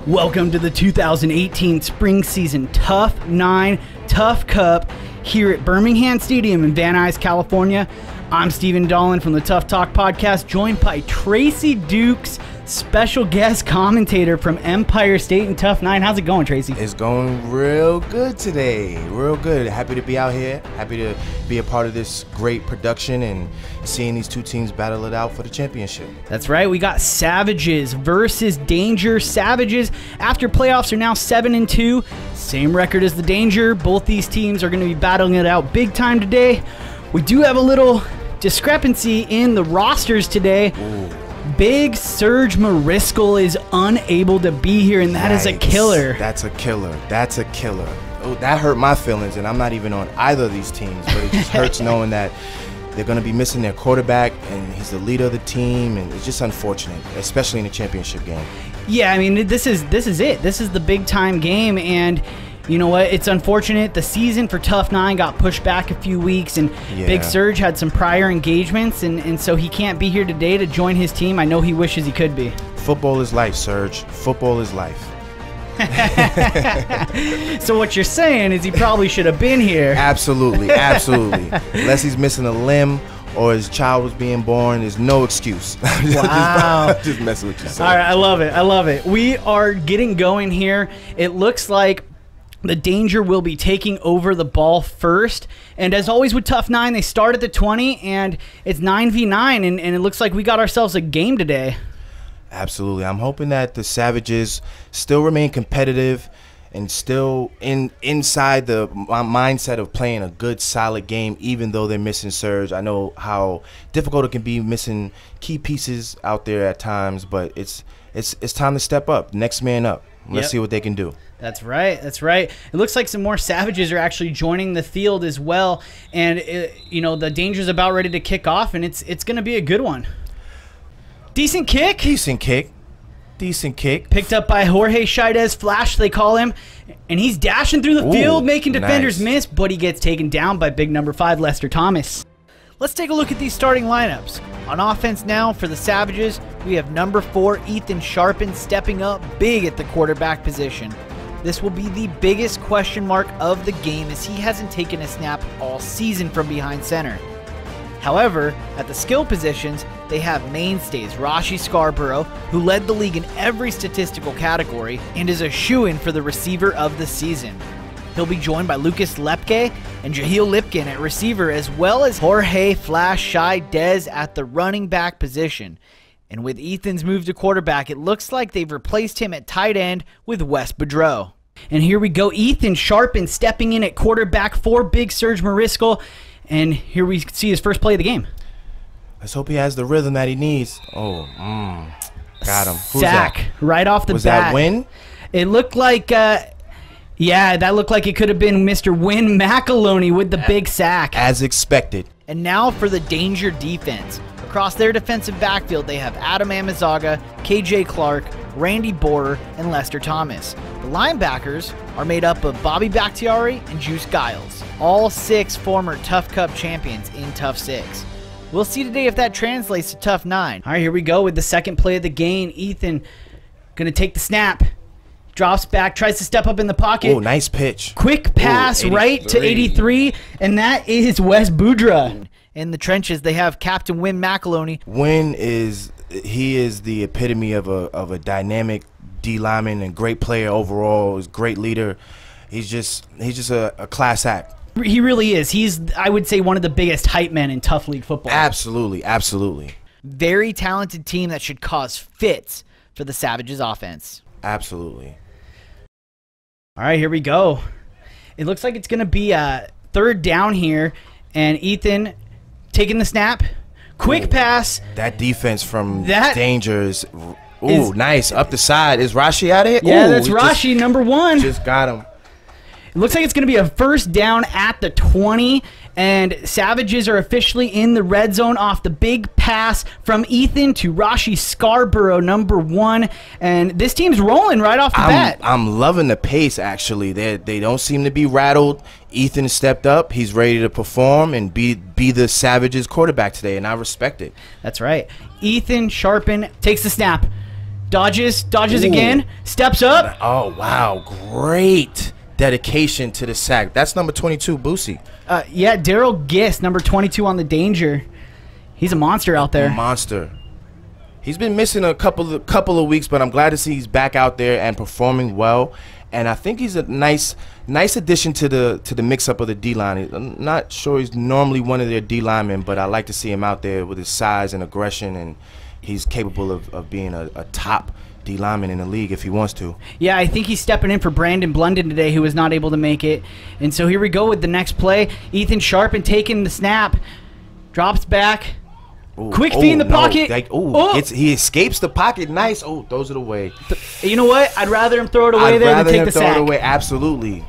Welcome to the 2018 spring season TUFF9 TUFF Cup here at Birmingham Stadium in Van Nuys, California. I'm Steven Dolan from the Tough Talk podcast, joined by Tracy Dukes, special guest commentator from Empire State and TUFF9. How's it going, Tracy? It's going real good today. Real good. Happy to be out here. Happy to be a part of this great production and seeing these two teams battle it out for the championship. That's right. We got Savages versus Danger. Savages, after playoffs, are now 7-2. Same record as the Danger. Both these teams are going to be battling it out big time today. We do have a little discrepancy in the rosters today. Ooh. Big Serge Mariscal is unable to be here, and that is a killer. That's a killer. That's a killer. Oh, that hurt my feelings, and I'm not even on either of these teams, but it just hurts knowing that they're going to be missing their quarterback, and he's the leader of the team, and it's just unfortunate, especially in the championship game. Yeah, I mean, this is it. This is the big-time game, and you know what? It's unfortunate. The season for TUFF9 got pushed back a few weeks, and Big Serge had some prior engagements, and so he can't be here today to join his team. I know he wishes he could be. Football is life, Serge. Football is life. So what you're saying is he probably should have been here. Absolutely, absolutely. Unless he's missing a limb or his child was being born, there's no excuse. Wow. Just messing with you. All right, I love it. I love it. We are getting going here. It looks like the Danger will be taking over the ball first. And as always with TUFF9, they start at the 20, and it's 9v9, and it looks like we got ourselves a game today. Absolutely. I'm hoping that the Savages still remain competitive and still inside the mindset of playing a good, solid game, even though they're missing Serge. I know how difficult it can be missing key pieces out there at times, but it's time to step up. Next man up. Let's see what they can do. That's right. That's right. It looks like some more Savages are actually joining the field as well. And, you know, the Danger's about ready to kick off, and it's going to be a good one. Decent kick. Decent kick. Decent kick. Picked up by Jorge Chaidez, Flash they call him. And he's dashing through the field, making defenders miss, but he gets taken down by big number 5, Lester Thomas. Let's take a look at these starting lineups. On offense now for the Savages, we have number 4, Ethan Sharpen, stepping up big at the quarterback position. This will be the biggest question mark of the game, as he hasn't taken a snap all season from behind center. However, at the skill positions, they have mainstays Rashi Scarborough, who led the league in every statistical category and is a shoo-in for the receiver of the season. He'll be joined by Lucas Lepke and Jahil Lipkin at receiver, as well as Jorge Flash Chaidez at the running back position. And with Ethan's move to quarterback, it looks like they've replaced him at tight end with Wes Boudreau. And here we go, Ethan Sharpen stepping in at quarterback for Big Serge Mariscal. And here we see his first play of the game. Let's hope he has the rhythm that he needs. Oh, got him. Who's sack that? Right off the bat. Was that Win? It looked like, yeah, that looked like it could have been Mr. Win McAloney with the big sack. As expected. And now for the Danger defense. Across their defensive backfield, they have Adam Amazaga, KJ Clark, Randy Borer, and Lester Thomas. The linebackers are made up of Bobby Bakhtiari and Juice Giles, all 6 former Tough Cup champions in Tough 6. We'll see today if that translates to TUFF9. All right, here we go with the second play of the game. Ethan going to take the snap. Drops back, tries to step up in the pocket. Oh, nice pitch. Quick pass right to 83, and that is Wes Boudreau. In the trenches, they have Captain Win McAloney. Win is the epitome of a dynamic D lineman and great player overall. He's a great leader. He's just a class act. He really is. He's, I would say, one of the biggest hype men in Tough League football. Absolutely, absolutely. Very talented team that should cause fits for the Savages offense. Absolutely. All right, here we go. It looks like it's going to be a third down here, and Ethan taking the snap. Quick pass. That defense from Danger is nice. Up the side. Is Rashi out of it? Yeah, that's Rashi, number 1. Just got him. It looks like it's going to be a first down at the 20, and Savages are officially in the red zone off the big pass from Ethan to Rashi Scarborough, number 1. And this team's rolling right off the bat. I'm loving the pace, actually. They don't seem to be rattled. Ethan stepped up. He's ready to perform and be the Savages quarterback today, and I respect it. That's right. Ethan Sharpen takes the snap. Dodges Ooh. again, steps up. Oh, wow. Great dedication to the sack. That's number 22, Boosie. Yeah, Daryl Gist, number 22 on the Danger. He's a monster out there. Monster. He's been missing a couple of weeks, but I'm glad to see he's back out there and performing well. And I think he's a nice addition to the mix-up of the D-line. I'm not sure he's normally one of their D-linemen, but I like to see him out there with his size and aggression, and he's capable of being a top D-lineman in the league if he wants to. Yeah, I think he's stepping in for Brandon Blunden today, who was not able to make it. And so here we go with the next play. Ethan Sharpen taking the snap. Drops back. Ooh, quick feet in the pocket. He escapes the pocket. Nice. Oh, throws it away. You know what? I'd rather him throw it away there than take the sack. Throw it away. Absolutely.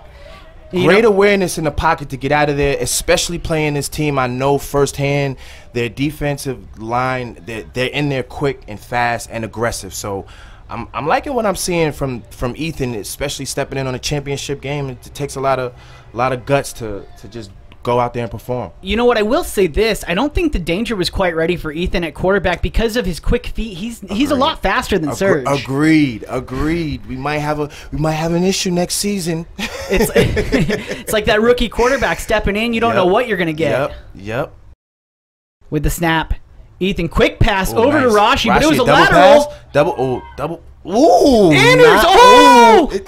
Great awareness in the pocket to get out of there, especially playing this team. I know firsthand their defensive line, they're in there quick and fast and aggressive. So I'm liking what I'm seeing from Ethan, especially stepping in on a championship game. It takes a lot of guts to just go out there and perform. You know what? I will say this. I don't think the Danger was quite ready for Ethan at quarterback because of his quick feet. He's a lot faster than Serge. Agreed. We might have an issue next season. It's like that rookie quarterback stepping in. You don't know what you're going to get. Yep. With the snap. Ethan, quick pass over to Rashi, but it was a lateral. Pass, double. Ooh.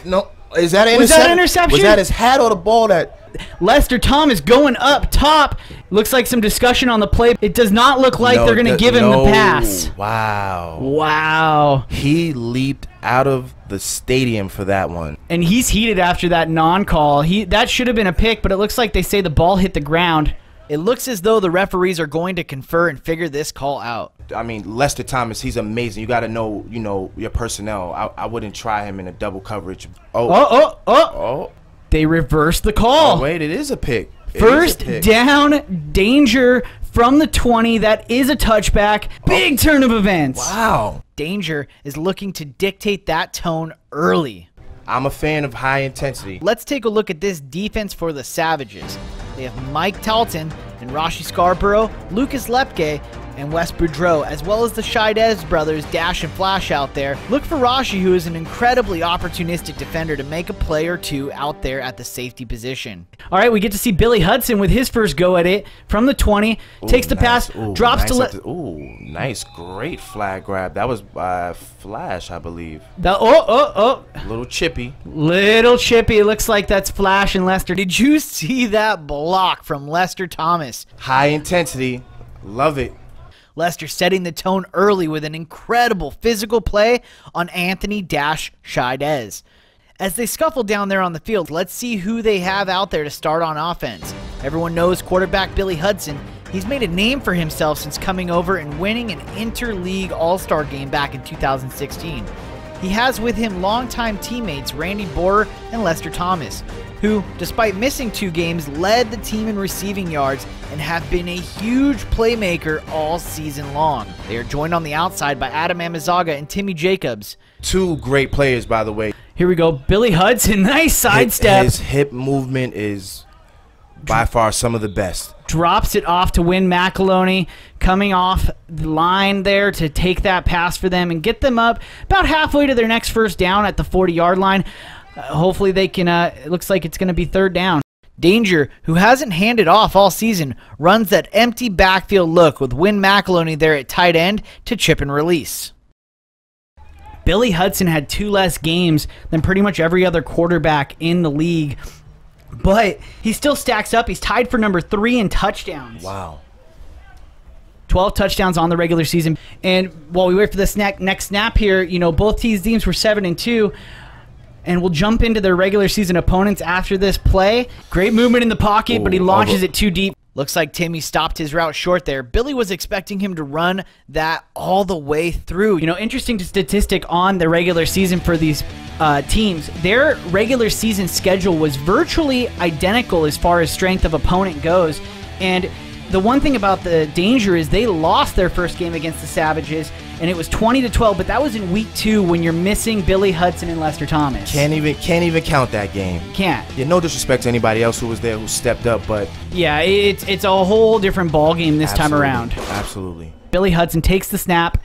No. Is that an interception? Was that an interception? Was that his hat or the ball that... Lester Thomas going up top. Looks like some discussion on the play. It does not look like they're going to give him the pass. Wow. He leaped out of the stadium for that one. And he's heated after that non-call. That should have been a pick, but it looks like they say the ball hit the ground. It looks as though the referees are going to confer and figure this call out. I mean, Lester Thomas, he's amazing. You got to know, your personnel. I wouldn't try him in a double coverage. Oh. They reversed the call. Oh, wait, it is a pick. First down, Danger from the 20. That is a touchback. Big turn of events. Wow. Danger is looking to dictate that tone early. I'm a fan of high intensity. Let's take a look at this defense for the Savages. They have Mike Talton and Rashi Scarborough, Lucas Lepke, and Wes Boudreau, as well as the Scheidez brothers Dash and Flash out there. Look for Rashi, who is an incredibly opportunistic defender, to make a play or two out there at the safety position. All right, we get to see Billy Hudson with his first go at it from the 20. Takes the pass, drops to nice, great flag grab. That was by Flash, I believe. Little chippy. It looks like that's Flash and Lester. Did you see that block from Lester Thomas? High intensity. Love it. Lester setting the tone early with an incredible physical play on Anthony Dash Scheidez. As they scuffle down there on the field, let's see who they have out there to start on offense. Everyone knows quarterback Billy Hudson. He's made a name for himself since coming over and winning an interleague all-star game back in 2016. He has with him longtime teammates Randy Borer and Lester Thomas, who, despite missing 2 games, led the team in receiving yards and have been a huge playmaker all season long. They are joined on the outside by Adam Amazaga and Timmy Jacobs. 2 great players, by the way. Here we go. Billy Hudson, nice sidestep. His hip movement is by far some of the best. Drops it off to Win McAloney, coming off the line there to take that pass for them and get them up about halfway to their next first down at the 40-yard line. Hopefully they can, it looks like it's going to be 3rd down. Danger, who hasn't handed off all season, runs that empty backfield look with Win McAloney there at tight end to chip and release. Billy Hudson had 2 less games than pretty much every other quarterback in the league, but he still stacks up. He's tied for number 3 in touchdowns. Wow. 12 touchdowns on the regular season. And while we wait for this next snap here, both these teams were 7-2. And we'll jump into their regular season opponents after this play. Great movement in the pocket, but he launches it too deep. Looks like Timmy stopped his route short there. Billy was expecting him to run that all the way through. Interesting statistic on the regular season for these teams. Their regular season schedule was virtually identical as far as strength of opponent goes. And the one thing about the Danger is they lost their first game against the Savages, and it was 20-12, but that was in week 2 when you're missing Billy Hudson and Lester Thomas. Can't even count that game. Can't. Yeah, no disrespect to anybody else who was there who stepped up, but yeah, it's a whole different ball game this time around. Absolutely. Billy Hudson takes the snap.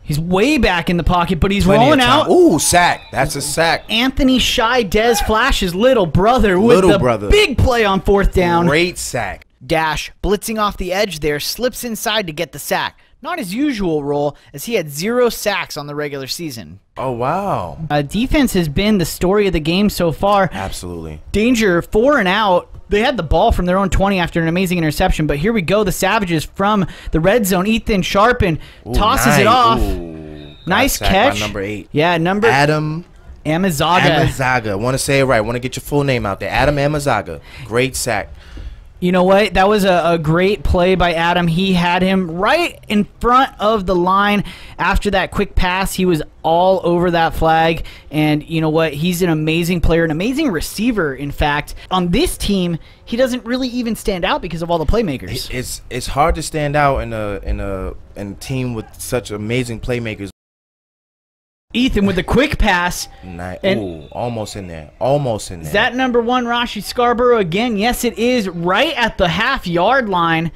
He's way back in the pocket, but he's rolling out. Ooh, sack. That's a sack. Anthony Shy Dez Flash's little brother with the big play on 4th down. Great sack. Dash, blitzing off the edge there, slips inside to get the sack. Not his usual role, as he had 0 sacks on the regular season. Oh, wow. Defense has been the story of the game so far. Absolutely. Danger 4 and out. They had the ball from their own 20 after an amazing interception, but here we go. The Savages from the red zone. Ethan Sharpen tosses it off. Nice catch. By number 8. Yeah, Adam Amazaga. Amazaga. I want to say it right. I want to get your full name out there. Adam Amazaga. Great sack. You know what? That was a great play by Adam. He had him right in front of the line after that quick pass. He was all over that flag. And you know what? He's an amazing player, an amazing receiver, in fact. On this team, he doesn't really even stand out because of all the playmakers. It's hard to stand out in a team with such amazing playmakers. Ethan with the quick pass. Nice. Ooh, almost in there. Almost in there. Is that number 1 Rashi Scarborough again? Yes, it is, right at the half-yard line.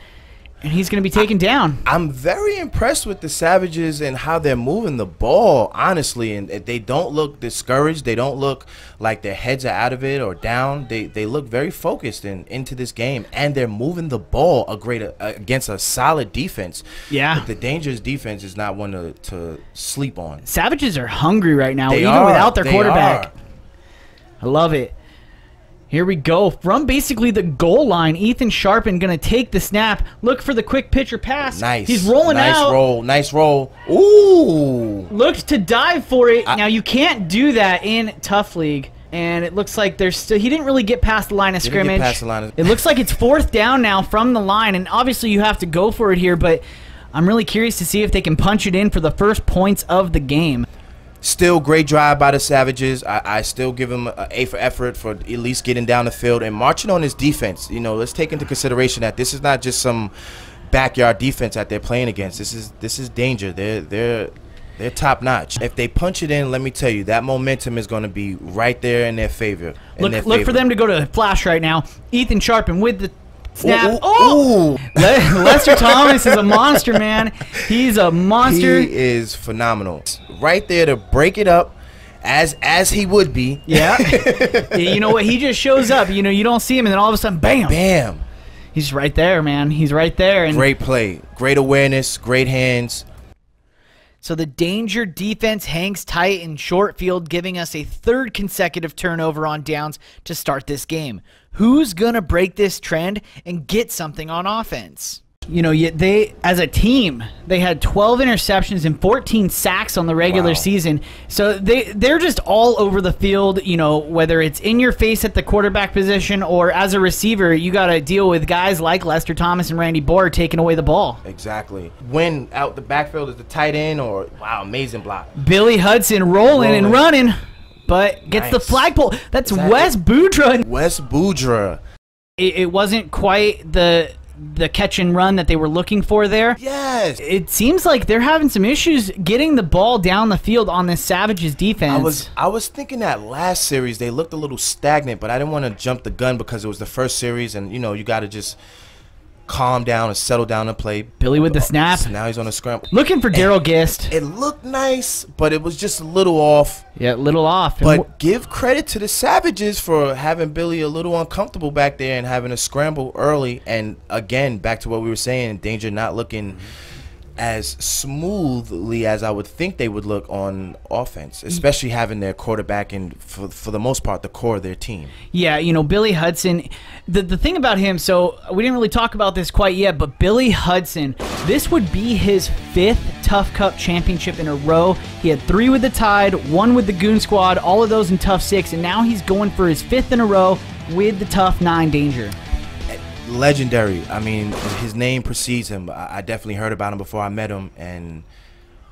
And he's going to be taken down. I'm very impressed with the Savages and how they're moving the ball, honestly. And they don't look discouraged. They don't look like their heads are out of it or down. They look very focused into this game. And they're moving the ball against a solid defense. Yeah. But the Dangerous defense is not one to sleep on. Savages are hungry right now, even without their quarterback. I love it. Here we go. From basically the goal line, Ethan Sharpen going to take the snap, look for the quick pitch or pass. Nice. He's rolling out. Nice roll. Ooh. Looked to dive for it. Now, you can't do that in Tough League. And it looks like there's still, he didn't really get past the line of scrimmage. It looks like it's 4th down now from the line. And obviously you have to go for it here, but I'm really curious to see if they can punch it in for the first points of the game. Still great drive by the Savages. I still give them an A for effort for at least getting down the field and marching on this defense. You know, let's take into consideration that this is not just some backyard defense that they're playing against. This is danger. They're top notch. If they punch it in, let me tell you, that momentum is going to be right there in their favor. Look for them to go to flash right now. Ethan Sharpen with the snap. Ooh. Lester Thomas is a monster, man. He's a monster. He is phenomenal. Right there to break it up as he would be. Yeah. You know what? He just shows up. You know, you don't see him, and then all of a sudden, bam. Bam. He's right there, man. He's right there. And great play. Great awareness. Great hands. So the Danger defense hangs tight in short field, giving us a 3rd consecutive turnover on downs to start this game. Who's going to break this trend and get something on offense? You know, they as a team, they had 12 interceptions and 14 sacks on the regular season. So they're just all over the field, you know, whether it's in your face at the quarterback position or as a receiver, you got to deal with guys like Lester Thomas and Randy Bohr taking away the ball. Exactly. When out the backfield is the tight end or, wow, amazing block. Billy Hudson rolling and running, but gets the flagpole. That's Wes Boudreaux. Wes Boudreaux. It wasn't quite the catch and run that they were looking for there. Yes. It seems like they're having some issues getting the ball down the field on this Savages defense. I was thinking that last series they looked a little stagnant, but I didn't want to jump the gun because it was the first series, and you know you got to just calm down and settle down and play. Billy with the snap. So now he's on a scramble. Looking for Daryl Gist. It looked nice, but it was just a little off. Yeah, a little off. But give credit to the Savages for having Billy a little uncomfortable back there and having a scramble early. And again, back to what we were saying, Danger not looking as smoothly as I would think they would look on offense, especially having their quarterback and for the most part the core of their team. Yeah, you know, Billy Hudson, the thing about him, so we didn't really talk about this quite yet, but Billy Hudson, this would be his 5th Tough Cup championship in a row. He had 3 with the Tide, 1 with the Goon Squad, all of those in Tough 6, and now he's going for his 5th in a row with the Tough 9 Danger. Legendary. I mean, his name precedes him. I definitely heard about him before I met him, and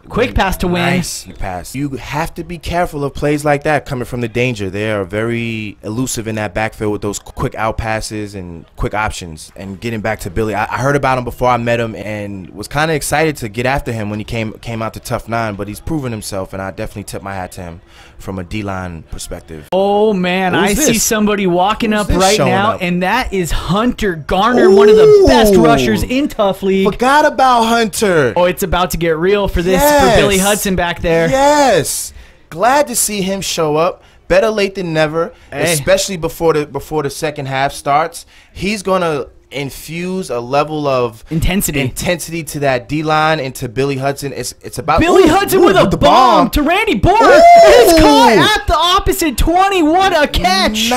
quick pass to win. Nice pass. You have to be careful of plays like that coming from the Danger. They are very elusive in that backfield with those quick out passes and quick options. And getting back to Billy, I heard about him before I met him and was kind of excited to get after him when he came out to TUFF9, but he's proven himself, and I definitely tip my hat to him from a D-line perspective. Oh, man, I see somebody walking up right now, and that is Hunter Garner, one of the best rushers in Tough League. Forgot about Hunter. Oh, it's about to get real for this for Billy Hudson back there. Yes. Glad to see him show up. Better late than never, especially before the second half starts. He's going to infuse a level of intensity to that D-line and to Billy Hudson. It's about Billy Hudson with a bomb to Randy Borer. It's caught at the opposite 20. What a catch.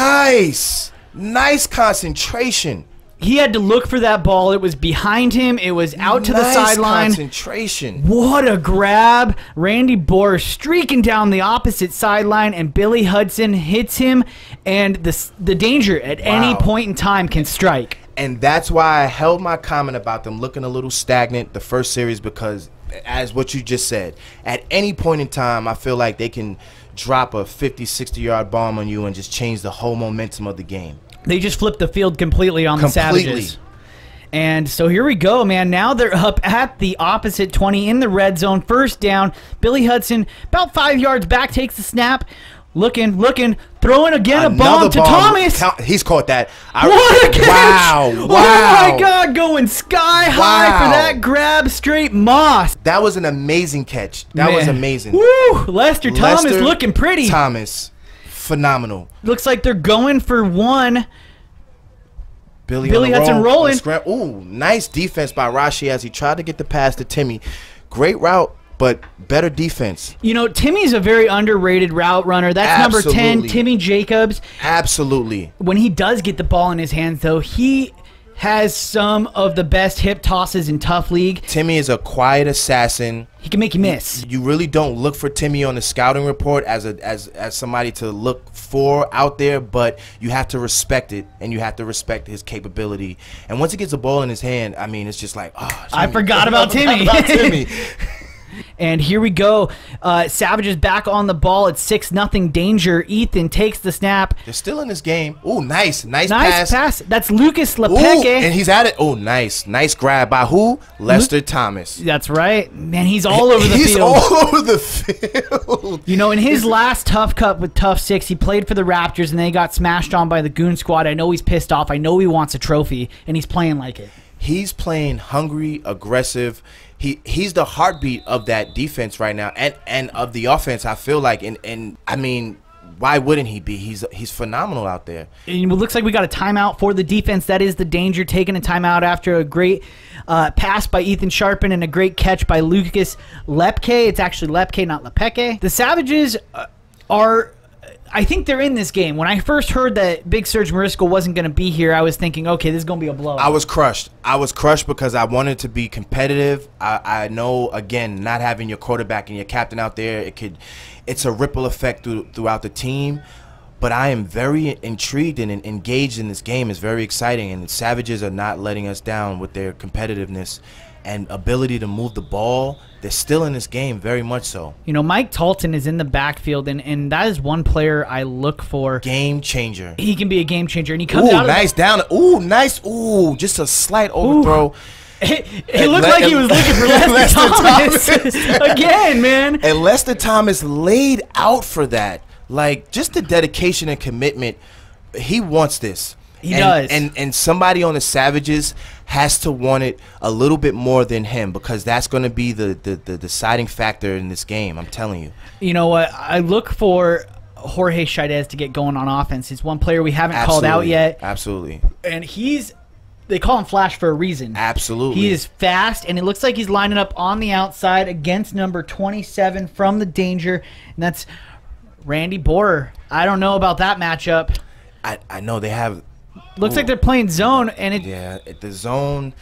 Nice concentration. He had to look for that ball. It was behind him. It was out to the sideline. Concentration. What a grab. Randy Borer streaking down the opposite sideline, and Billy Hudson hits him, and the danger at any point in time can strike. And that's why I held my comment about them looking a little stagnant the first series, because as what you just said, at any point in time, I feel like they can drop a 50, 60-yard bomb on you and just change the whole momentum of the game. They just flipped the field completely on the Savages. And so here we go, man. Now they're up at the opposite 20 in the red zone. First down. Billy Hudson, about 5 yards back, takes the snap. Looking, throwing again a bomb to Thomas. He's caught that. What a catch! Wow. Oh, my God, going sky high for that grab, straight moss. That was an amazing catch. That was amazing. Woo! Lester Thomas looking pretty. Thomas, phenomenal. Looks like they're going for one. Billy Hudson rolling. Ooh, nice defense by Rashi as he tried to get the pass to Timmy. Great route, but better defense. You know, Timmy's a very underrated route runner. That's number 10, Timmy Jacobs. Absolutely. When he does get the ball in his hands, though, he has some of the best hip tosses in TUFF League. Timmy is a quiet assassin. He can make you miss. You really don't look for Timmy on the scouting report as somebody to look for out there, but you have to respect it, and you have to respect his capability. And once he gets the ball in his hand, I mean, it's just like, oh, I forgot about Timmy. And here we go. Savages back on the ball. It's 6-0 danger. Ethan takes the snap. They're still in this game. Ooh, nice pass. That's Lucas Lepeke. And he's at it. Oh, nice grab by who? Lester Thomas. That's right. Man, he's all over the field. He's all over the field. You know, in his last TUFF Cup with TUFF 6, he played for the Raptors, and they got smashed on by the Goon Squad. I know he's pissed off. I know he wants a trophy, and he's playing like it. He's playing hungry, aggressive. He's the heartbeat of that defense right now, and of the offense, I feel like. And I mean, why wouldn't he be? He's phenomenal out there. And it looks like we got a timeout for the defense. That is the danger, taking a timeout after a great pass by Ethan Sharpen and a great catch by Lucas Lepke. It's actually Lepke, not Lepeke. The Savages are... I think they're in this game. When I first heard that Big Serge Mariscal wasn't going to be here, I was thinking, okay, this is going to be a blowout. I was crushed. Because I wanted to be competitive. I know, again, not having your quarterback and your captain out there, it's a ripple effect throughout the team. But I am very intrigued and engaged in this game. It's very exciting, and the Savages are not letting us down with their competitiveness and ability to move the ball. They're still in this game, very much so. You know, Mike Talton is in the backfield, and that is one player I look for. Game changer. He can be a game changer, and he comes out nice down. Ooh, nice. Ooh, just a slight overthrow. It looked like he was looking for Lester Thomas. Again, man. And Lester Thomas laid out for that. Like, just the dedication and commitment. He wants this. He does. And somebody on the Savages has to want it a little bit more than him, because that's going to be the deciding factor in this game, I'm telling you. You know what? I look for Jorge Chaidez to get going on offense. He's one player we haven't called out yet. Absolutely. And they call him Flash for a reason. Absolutely. He is fast, and it looks like he's lining up on the outside against number 27 from the danger, and that's Randy Borer. I don't know about that matchup. I know they have... Looks like they're playing zone, and the zone,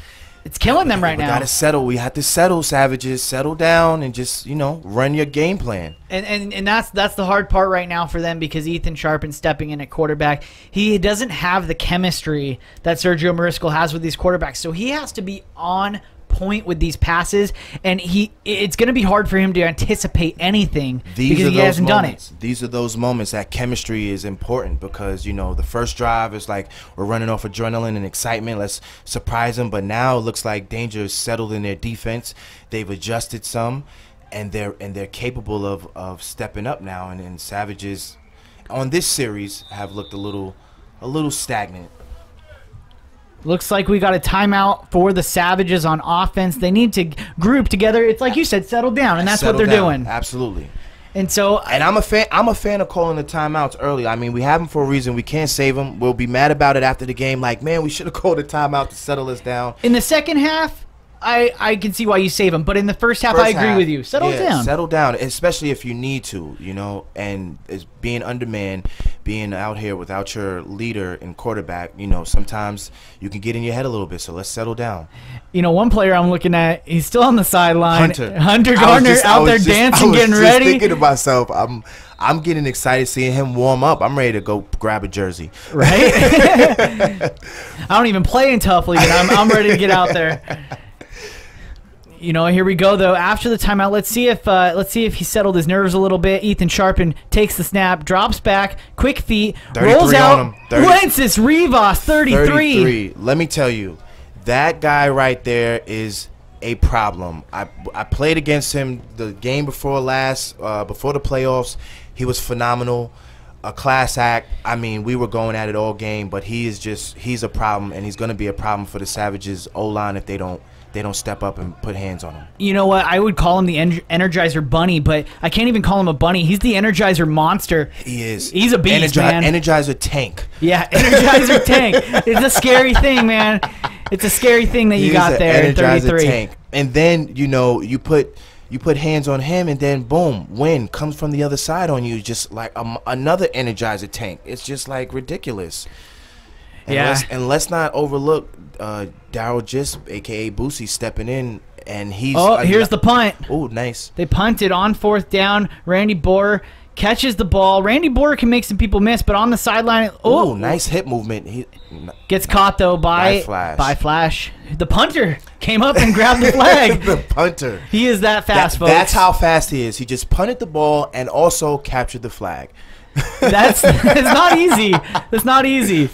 it's killing them right now. We gotta settle. We have to settle, Savages. Settle down and just run your game plan. And that's the hard part right now for them, because Ethan Sharpen stepping in at quarterback, he doesn't have the chemistry that Sergio Mariscal has with these quarterbacks, so he has to be on point with these passes, and it's going to be hard for him to anticipate anything because he hasn't done it. These are those moments that chemistry is important, because the first drive is like we're running off adrenaline and excitement, let's surprise them. But now it looks like danger is settled in their defense. They've adjusted some, and they're capable of stepping up now. And Savages on this series have looked a little stagnant. Looks like we got a timeout for the Savages on offense. They need to group together. It's like you said, settle down, and that's what they're doing. Absolutely. And so, I'm a fan of calling the timeouts early. I mean, we have them for a reason. We can't save them. We'll be mad about it after the game. Like, man, we should have called a timeout to settle us down. In the second half, I can see why you save them, but in the first half, I agree with you. Settle down. Settle down, especially if you need to, you know, and it's being undermanned, being out here without your leader and quarterback, you know, sometimes you can get in your head a little bit, so let's settle down. You know, one player I'm looking at, he's still on the sideline. Hunter Gardner out there dancing, getting ready. I was thinking to myself, I'm getting excited seeing him warm up. I'm ready to go grab a jersey. Right? I don't even play in Tough League, and I'm ready to get out there. You know, here we go though. After the timeout, let's see if he settled his nerves a little bit. Ethan Sharpen takes the snap, drops back, quick feet, rolls out. Wences Rivas, 33. Let me tell you, that guy right there is a problem. I played against him the game before last, before the playoffs. He was phenomenal, a class act. I mean, we were going at it all game, but he's a problem, and he's going to be a problem for the Savages O-line if they don't step up and put hands on him. You know what? I would call him the Energizer Bunny, but I can't even call him a bunny. He's the Energizer Monster. He is. He's a beast, man. Energizer Tank. Yeah, Energizer Tank. It's a scary thing, man. It's a scary thing that you got there at 33. Tank. And then, you know, you put hands on him, and then boom, wind comes from the other side on you, just like another Energizer Tank. It's just like ridiculous. And let's not overlook Daryl Gist, a.k.a. Boosie, stepping in, and he's... Oh, here's the punt. Oh, nice. They punted on 4th down. Randy Borer catches the ball. Randy Borer can make some people miss, but on the sideline... Oh, nice hip movement. He gets caught, though, by Flash. The punter came up and grabbed the flag. The punter. He is that fast, folks. That's how fast he is. He just punted the ball and also captured the flag. It's not easy. It's not easy.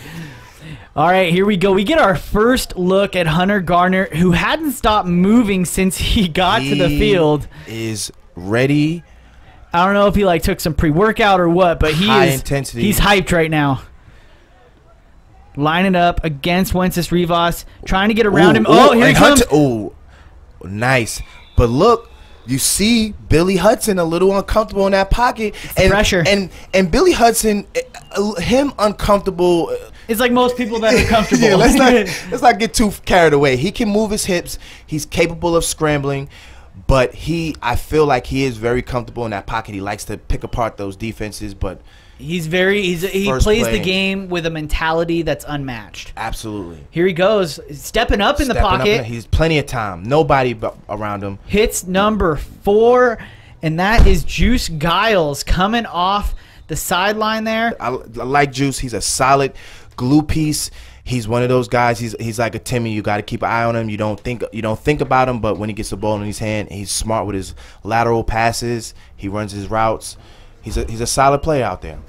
All right, here we go. We get our first look at Hunter Gardner, who hadn't stopped moving since he got to the field. Is ready. I don't know if he took some pre-workout or what, but high intensity. He's hyped right now. Lining up against Wences Rivas, trying to get around him. Oh, here he comes. Oh, nice. But look, you see Billy Hudson a little uncomfortable in that pocket. And pressure. And Billy Hudson, him uncomfortable. It's like most people that are comfortable. Yeah, let's not get too carried away. He can move his hips. He's capable of scrambling, but I feel like he is very comfortable in that pocket. He likes to pick apart those defenses, but he plays the game with a mentality that's unmatched. Absolutely. Here he goes, stepping up in the pocket. He's plenty of time. Nobody around him. Hits number 4, and that is Juice Giles coming off the sideline there. I like Juice. He's a solid glue piece. He's one of those guys. He's like a Timmy. You got to keep an eye on him. You don't think about him, but when he gets the ball in his hand, he's smart with his lateral passes. He runs his routes. He's a solid player out there.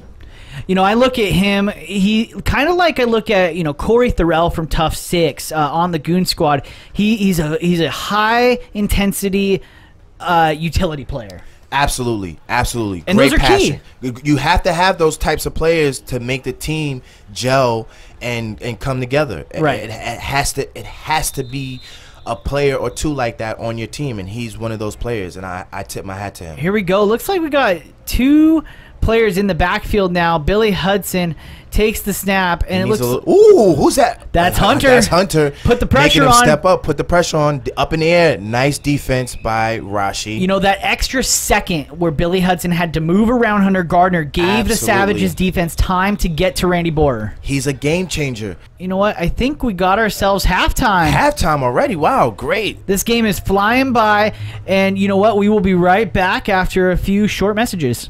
You know, I look at him. He kind of like I look at Corey Thorell from Tough 6 on the Goon Squad. He's a high intensity utility player. Absolutely. And great those are passion. key. You have to have those types of players to make the team gel and come together. Right. It has to be a player or two like that on your team, and he's one of those players, and I tip my hat to him. Here we go. Looks like we got 2 players in the backfield now. Billy Hudson takes the snap, and it looks. Ooh, who's that? That's Hunter. That's Hunter. Put the pressure Making him on. Step up. Put the pressure on. Up in the air. Nice defense by Rashi. You know, that extra second where Billy Hudson had to move around Hunter Gardner gave the Savages defense time to get to Randy Borer. He's a game changer. You know what? I think we got ourselves halftime. Halftime already. Wow, great. This game is flying by, and you know what? We will be right back after a few short messages.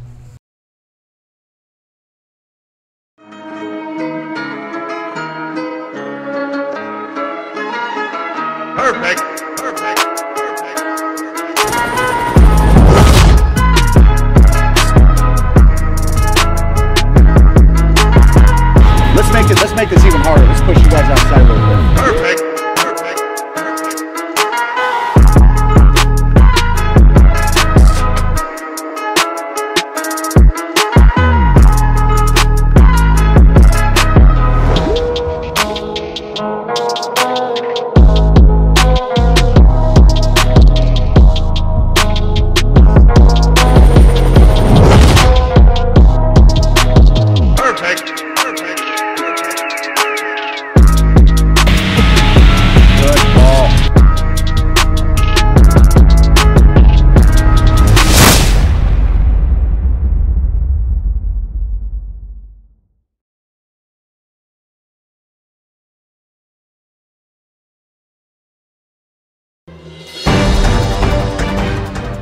Perfect. Let's make this even harder. Let's push you guys outside a little bit. Perfect.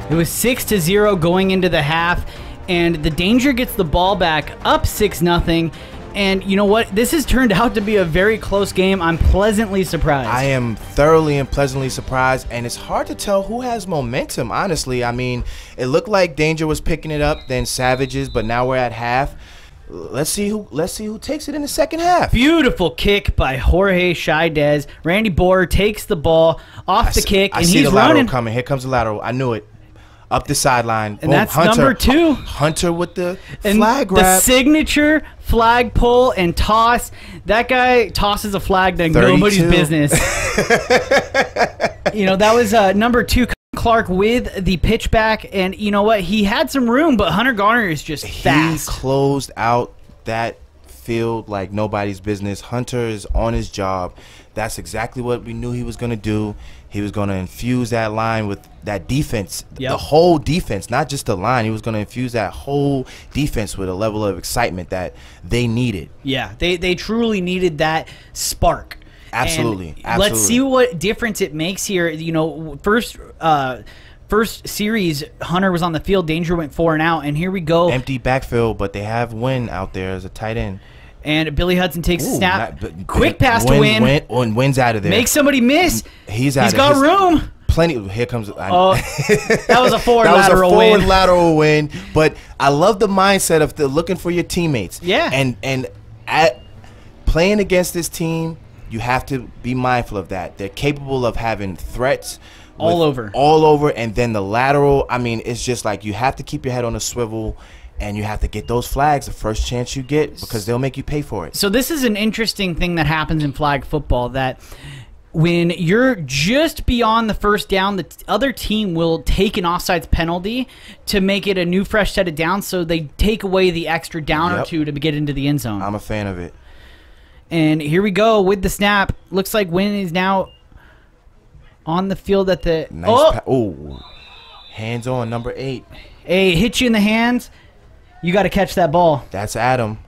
It was 6-0 going into the half, and the Danger gets the ball back up 6-0. And you know what? This has turned out to be a very close game. I'm pleasantly surprised. I am thoroughly and pleasantly surprised, and it's hard to tell who has momentum, honestly. I mean, it looked like Danger was picking it up, then Savages, but now we're at half. Let's see who takes it in the second half. Beautiful kick by Jorge Chaidez. Randy Boer takes the ball off the kick, and he's running. Lateral coming. Here comes the lateral. I knew it. Up the sideline. And that's number 2. Hunter with the flag grab. The signature flag pull and toss. That guy tosses a flag that 32. nobody's business. You know, that was number 2, Clark, with the pitchback. And you know what? He had some room, but Hunter Garner is just fast. He closed out that field like nobody's business. Hunter is on his job. That's exactly what we knew he was going to do. He was going to infuse that line with that defense, the whole defense, not just the line. He was going to infuse that whole defense with a level of excitement that they needed. Yeah, they truly needed that spark. Absolutely. And let's see what difference it makes here. You know, first series, Hunter was on the field. Danger went 4 and out, and here we go. Empty backfield, but they have Win out there as a tight end. And Billy Hudson takes a snap. Quick pass to Win. Win's out of there. Make somebody miss. He's out. He's got room. Plenty. Here comes. Oh, that was a forward lateral win. That was a forward lateral win. But I love the mindset of looking for your teammates. Yeah. And at playing against this team, you have to be mindful of that. They're capable of having threats all over. And then the lateral. I mean, it's just like you have to keep your head on a swivel. And you have to get those flags the first chance you get because they'll make you pay for it. So this is an interesting thing that happens in flag football, that when you're just beyond the first down, the other team will take an offsides penalty to make it a new fresh set of downs, so they take away the extra down or two to get into the end zone. I'm a fan of it. And here we go with the snap. Looks like Win is now on the field at the... Nice hands on, number 8. Hey, hit you in the hands. You got to catch that ball. That's Adam.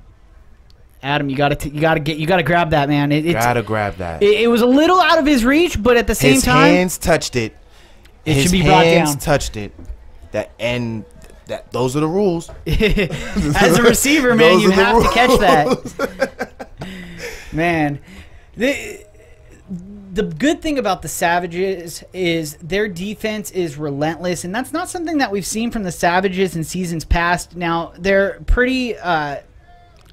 Adam, you got to grab that, man. Gotta grab that. It was a little out of his reach, but at the same time, his hands touched it. It should be brought down. His hands touched it. Those are the rules. As a receiver, man, you have to catch that. Man, the good thing about the Savages is their defense is relentless, and that's not something that we've seen from the Savages in seasons past. Now, they're pretty...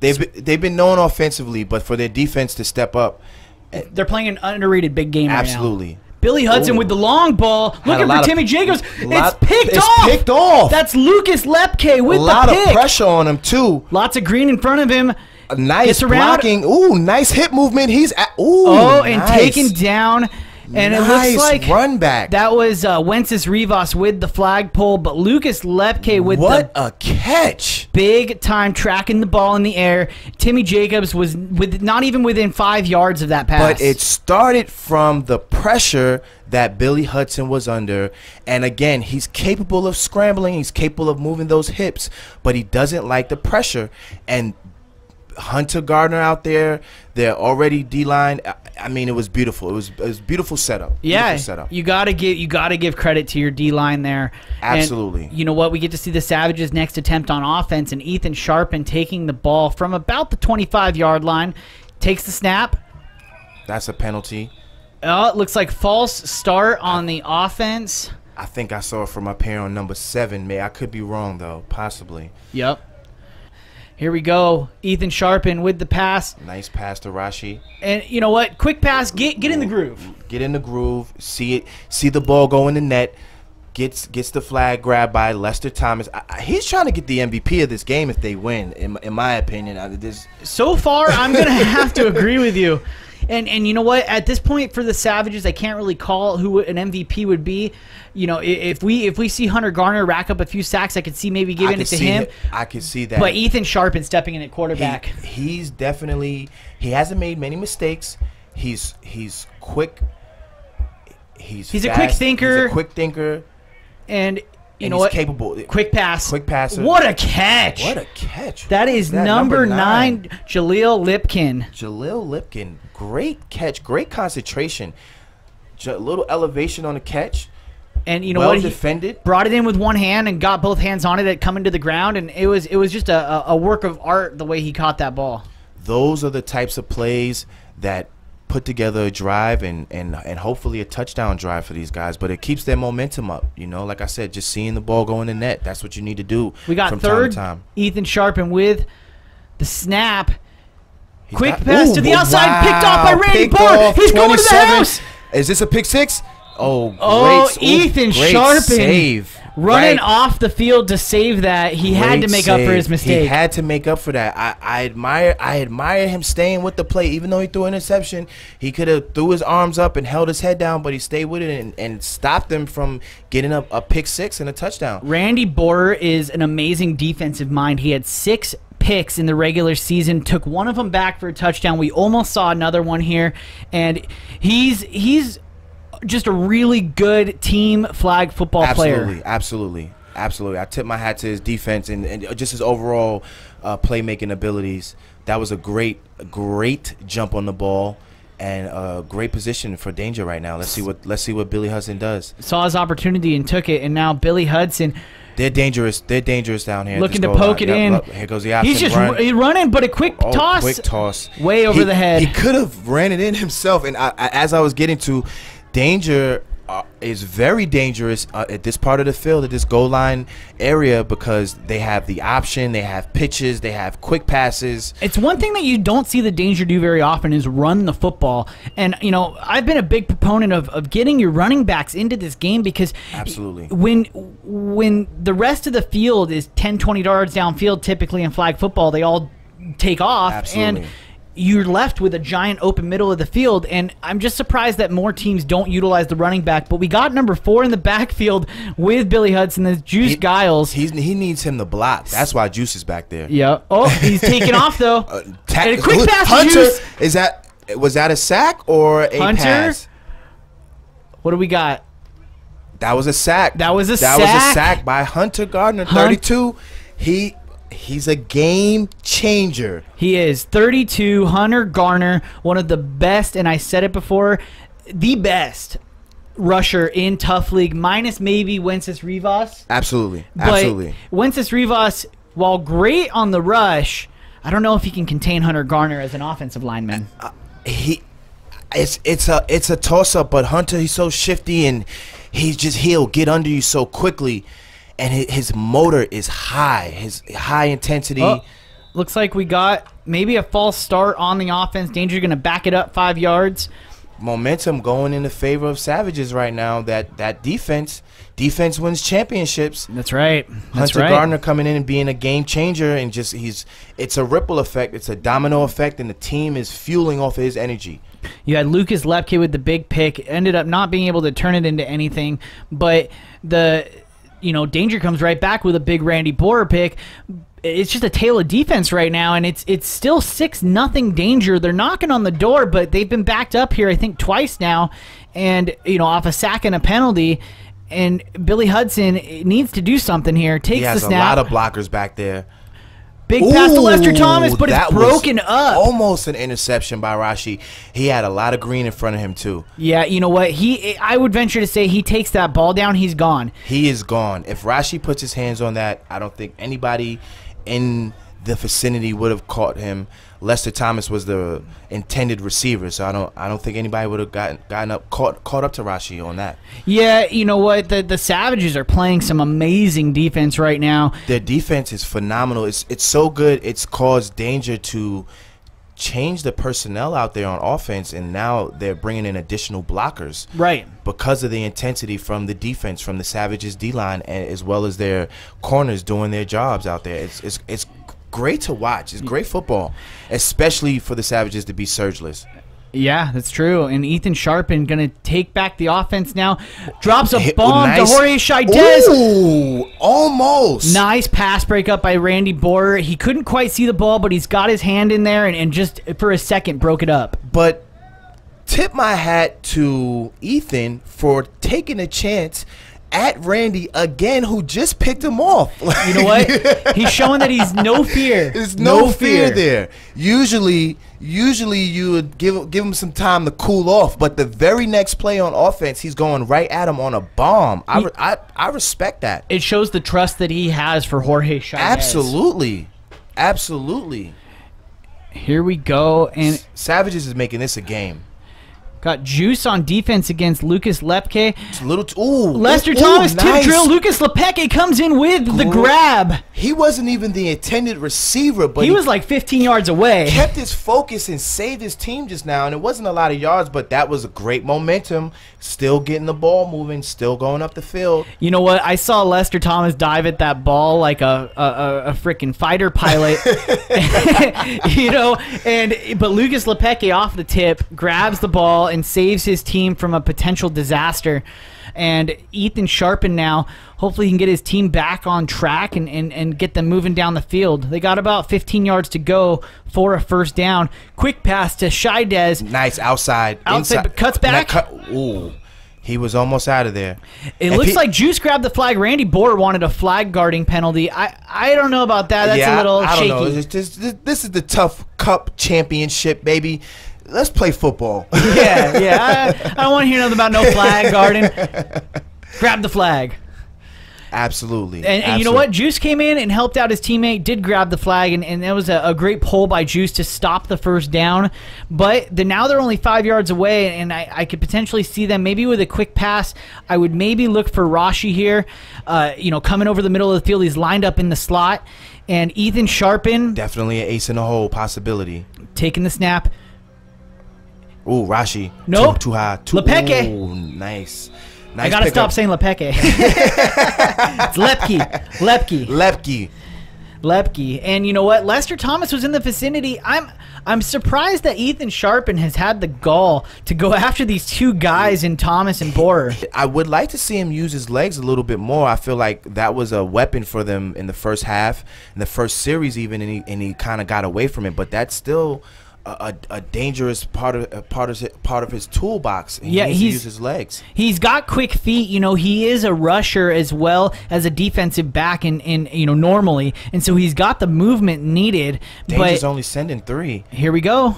They've been known offensively, but for their defense to step up... They're playing an underrated big game absolutely. Right now. Billy Hudson with the long ball. Looking for Timmy Jacobs. It's picked off. That's Lucas Lepke with the pick. A lot of pressure on him, too. Lots of green in front of him. A nice blocking. Ooh, nice hip movement. And taken down. And nice, it looks like run back. That was Wences Rivas with the flagpole, but Lucas Lepke with what a catch. Big time tracking the ball in the air. Timmy Jacobs was not even within 5 yards of that pass. But it started from the pressure that Billy Hudson was under. And again, he's capable of scrambling. He's capable of moving those hips, but he doesn't like the pressure. And Hunter Gardner out there, they're already D-line. I mean, it was beautiful. It was beautiful setup. Yeah, beautiful setup. you gotta give credit to your D-line there. Absolutely. And you know what? We get to see the Savages' next attempt on offense, and Ethan Sharpen taking the ball from about the 25-yard line, takes the snap. That's a penalty. Oh, it looks like false start on the offense. I think I saw it from up here on number 7. I could be wrong though, possibly. Yep. Here we go. Ethan Sharpen with the pass. Nice pass to Rashi. And you know what? Quick pass. Get in the groove. Get in the groove. See it. See the ball go in the net. Gets the flag grabbed by Lester Thomas. He's trying to get the MVP of this game if they win, in my opinion. So far, I'm going to have to agree with you. And you know what? At this point for the Savages, I can't really call who an MVP would be. You know, if we see Hunter Garner rack up a few sacks, I could see maybe giving it to him. I could see that. But Ethan Sharpen stepping in at quarterback. He's definitely – he hasn't made many mistakes. He's quick. He's fast. A quick thinker. He's a quick thinker. And you know what? Capable. Quick pass. Quick passer. What a catch. What a catch. That is number 9, Jaleel Lipkin. Jaleel Lipkin. Great catch. Great concentration. A little elevation on the catch. And you know well what? He defended. brought it in with one hand and got both hands on it coming to the ground, and it was just a work of art the way he caught that ball. Those are the types of plays that put together a drive and hopefully a touchdown drive for these guys, but it keeps their momentum up. You know, like I said, just seeing the ball go in the net, that's what you need to do. We got from third, time to time. Ethan Sharpen with the snap. Quick pass to the outside, picked off by Randy Bohr. He's going to the house. Is this a pick six? Oh, great. Ethan great Sharpen save. running Right. off the field to save that. He had to make up for his mistake. He had to make up for that. I admire him staying with the play. Even though he threw an interception, he could have threw his arms up and held his head down, but he stayed with it and stopped them from getting a pick six and a touchdown. Randy Bohr is an amazing defensive mind. He had 6 picks in the regular season, took one of them back for a touchdown. We almost saw another one here, and he's just a really good team flag football player. Absolutely. I tip my hat to his defense and just his overall playmaking abilities. That was a great jump on the ball and a great position for danger right now. Let's see what Billy Hudson does. Saw his opportunity and took it, and now Billy Hudson. They're dangerous. They're dangerous down here. Looking to poke it in. Look, here goes the option. He's just running, but a quick toss. Quick toss. Way over the head. He could have ran it in himself. And as I was getting to, danger is very dangerous at this part of the field, at this goal line area, because they have the option, they have pitches, they have quick passes. It's one thing that you don't see the danger do very often is run the football. And, you know, I've been a big proponent of getting your running backs into this game because Absolutely. when the rest of the field is 10, 20 yards downfield, typically in flag football, they all take off. Absolutely. And you're left with a giant open middle of the field, and I'm just surprised that more teams don't utilize the running back. But we got number 4 in the backfield with Billy Hudson, the Juice Giles. He needs him to block. That's why Juice is back there. Yeah. Oh, he's taking off though. And a quick pass to Hunter, Juice. was that a sack or a Hunter? pass? What do we got? That was a sack. That was a sack by Hunter Gardner, 32. He's a game changer. He is 32. Hunter Garner, one of the best, and I said it before, the best rusher in Tough League, minus maybe Wences Rivas. Absolutely. But Wences Rivas, while great on the rush, I don't know if he can contain Hunter Garner as an offensive lineman. It's a toss up, but Hunter, he's so shifty and he'll get under you so quickly. And his motor is high, his high intensity. Oh, looks like we got maybe a false start on the offense. Danger going to back it up 5 yards. Momentum going in the favor of Savages right now. That defense wins championships. That's right. Hunter Gardner coming in and being a game changer, and it's a ripple effect. It's a domino effect, and the team is fueling off of his energy. You had Lucas Lepke with the big pick. Ended up not being able to turn it into anything, but Danger comes right back with a big Randy Bohr pick. It's just a tale of defense right now, and it's still 6-0 Danger. They're knocking on the door, but they've been backed up here, I think, twice now, and off a sack and a penalty. And Billy Hudson needs to do something here. Takes the snap. He has a lot of blockers back there. Big pass to Lester Thomas, but it's broken up. Almost an interception by Rashi. He had a lot of green in front of him too. Yeah, you know what? I would venture to say he takes that ball down, he's gone. He is gone. If Rashi puts his hands on that, I don't think anybody in the vicinity would have caught him. Lester Thomas was the intended receiver, so I don't think anybody would have gotten up caught up to Rashi on that. Yeah, you know what? The Savages are playing some amazing defense right now. Their defense is phenomenal. It's so good. It's caused Danger to change the personnel out there on offense, and now they're bringing in additional blockers. Right. Because of the intensity from the defense, from the Savages D-line, as well as their corners doing their jobs out there. It's great to watch. It's great football, especially for the Savages to be surgeless. Yeah, that's true. And Ethan Sharpen going to take back the offense now. Drops a bomb to Jorge Chaidez. Ooh, almost. Nice pass breakup by Randy Bohr. He couldn't quite see the ball, but he's got his hand in there and just for a second broke it up. But tip my hat to Ethan for taking a chance at Randy again, who just picked him off. You know what? He's showing that he's no fear. There's no fear there. Usually you would give him some time to cool off, but the very next play on offense, he's going right at him on a bomb. I respect that. It shows the trust that he has for Jorge Chaidez. Absolutely. Absolutely. Here we go. And Savages is making this a game. got Juice on defense against Lucas Lepke. It's a little ooh, Lester Thomas tip drill. Lucas Lepke comes in with the grab. He wasn't even the intended receiver, but he was like 15 yards away. Kept his focus and saved his team just now, and it wasn't a lot of yards, but that was a great momentum. Still getting the ball moving, still going up the field. You know what? I saw Lester Thomas dive at that ball like a freaking fighter pilot. You know, but Lucas Lepke off the tip grabs the ball and saves his team from a potential disaster. And Ethan Sharpen now, hopefully he can get his team back on track and get them moving down the field. They got about 15 yards to go for a first down. Quick pass to Chaidez. Nice outside. But cuts back. Ooh, he was almost out of there. It looks like Juice grabbed the flag. Randy Bohr wanted a flag guarding penalty. I don't know about that. That's a little shaky. I don't know. This is the TUFF Cup Championship, baby. Let's play football. Yeah. I don't want to hear nothing about no flag guarding. Grab the flag. Absolutely. And you know what? Juice came in and helped out his teammate, did grab the flag, and that was a great pull by Juice to stop the first down. But now they're only 5 yards away, and I could potentially see them maybe with a quick pass. I would maybe look for Rashi here, coming over the middle of the field. He's lined up in the slot. And Ethan Sharpen. Definitely an ace in the hole possibility. Taking the snap. Ooh, Rashi. Nope. Too high. Lepke. Ooh, nice. I gotta stop saying Lepke. It's Lepke. And you know what? Lester Thomas was in the vicinity. I'm surprised that Ethan Sharpen has had the gall to go after these two guys in Thomas and Bohr. I would like to see him use his legs a little bit more. I feel like that was a weapon for them in the first half, in the first series even, and he kind of got away from it. But that's still a dangerous part of his toolbox. He needs to use his legs. He's got quick feet. You know, he is a rusher as well as a defensive back in normally, and so he's got the movement needed. Danger's only sending 3. Here we go.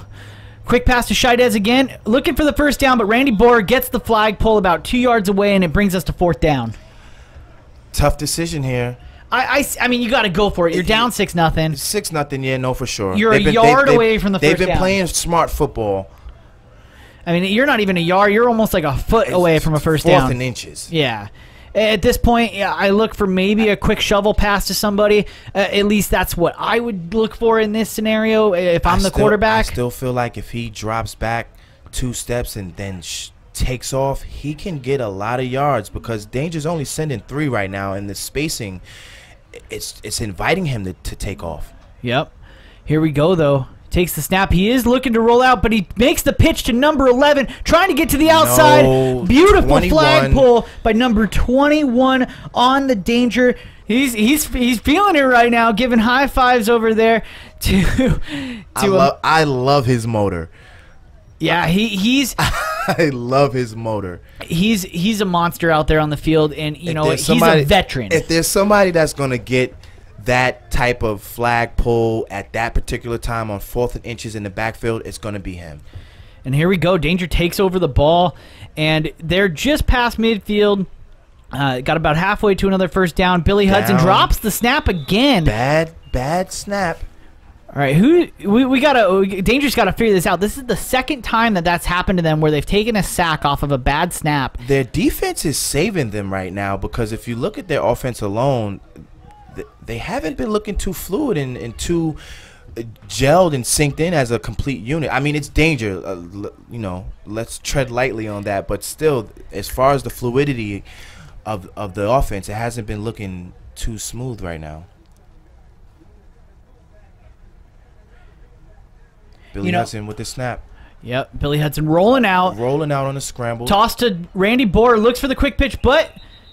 Quick pass to Chaidez again, looking for the first down, but Randy Bohr gets the flagpole about 2 yards away, and it brings us to 4th down. Tough decision here. I mean, you got to go for it. You're down 6-0. 6-0, yeah, no, for sure. You're a yard away from the first down. They've been playing smart football. I mean, you're not even a yard. You're almost like a foot away from a first down. 4th and inches. Yeah. At this point, I look for maybe a quick shovel pass to somebody. At least that's what I would look for in this scenario if I'm the quarterback. I still feel like if he drops back 2 steps and then takes off, he can get a lot of yards because Danger's only sending 3 right now, and the spacing, it's inviting him to take off. Yep. Here we go, though. Takes the snap. He is looking to roll out, but he makes the pitch to number 11, trying to get to the outside. No, beautiful 21. Flag pull by number 21 on the Danger. He's feeling it right now, giving high fives over there to I love his motor. Yeah, he's I love his motor. He's a monster out there on the field, and you know he's a veteran. If there's somebody that's gonna get that type of flag pull at that particular time on 4th and inches in the backfield, it's gonna be him. And here we go. Danger takes over the ball, and they're just past midfield. Got about halfway to another first down. Billy Hudson drops the snap again. Bad snap. All right, Danger's got to figure this out. This is the second time that's happened to them where they've taken a sack off of a bad snap. Their defense is saving them right now because if you look at their offense alone, they haven't been looking too fluid and too gelled and synced in as a complete unit. I mean, it's Danger. Let's tread lightly on that. But still, as far as the fluidity of the offense, it hasn't been looking too smooth right now. Billy Hudson with the snap. Yep, Billy Hudson rolling out. Rolling out on the scramble. Toss to Randy Bohr. Looks for the quick pitch, but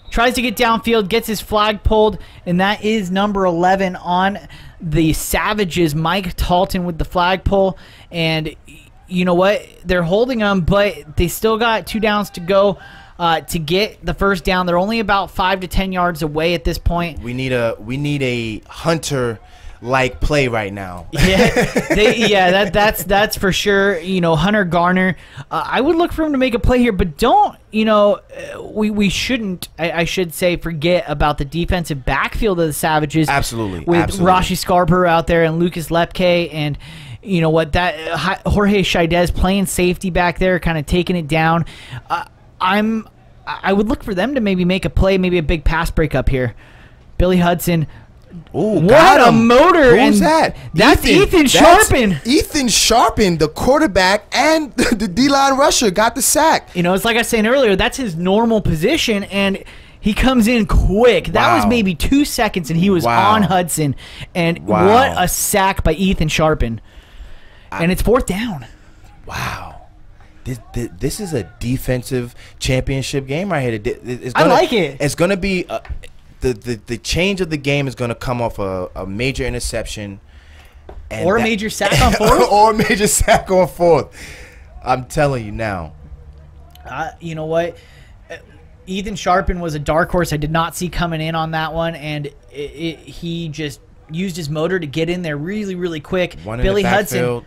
tries to get downfield. Gets his flag pulled, and that is number 11 on the Savages. Mike Talton with the flag pull. And you know what? They're holding them, but they still got 2 downs to go. to get the first down. They're only about 5 to 10 yards away at this point. We need a Hunter like play right now. That's for sure. You know, Hunter Garner. I would look for him to make a play here, but don't. You know, we shouldn't. I should say, forget about the defensive backfield of the Savages. Absolutely, with Rashi Scarborough out there and Lucas Lepke, and you know what, that Jorge Shaidez playing safety back there, kind of taking it down. I would look for them to maybe make a play, maybe a big pass breakup here. Billy Hudson. Ooh, what a motor! Who's that? That's Ethan Sharpen. Ethan Sharpen, the quarterback and the D-line rusher, got the sack. You know, it's like I was saying earlier, that's his normal position, and he comes in quick. That was maybe 2 seconds, and he was on Hudson. And what a sack by Ethan Sharpen. And it's 4th down. Wow. This is a defensive championship game right here. I like it. It's going to be the change of the game is going to come off a major interception. Or a major sack on 4th. Or a major sack on 4th. I'm telling you now. You know what? Ethan Sharpen was a dark horse I did not see coming in on that one, and he just used his motor to get in there really, really quick. Billy Hudson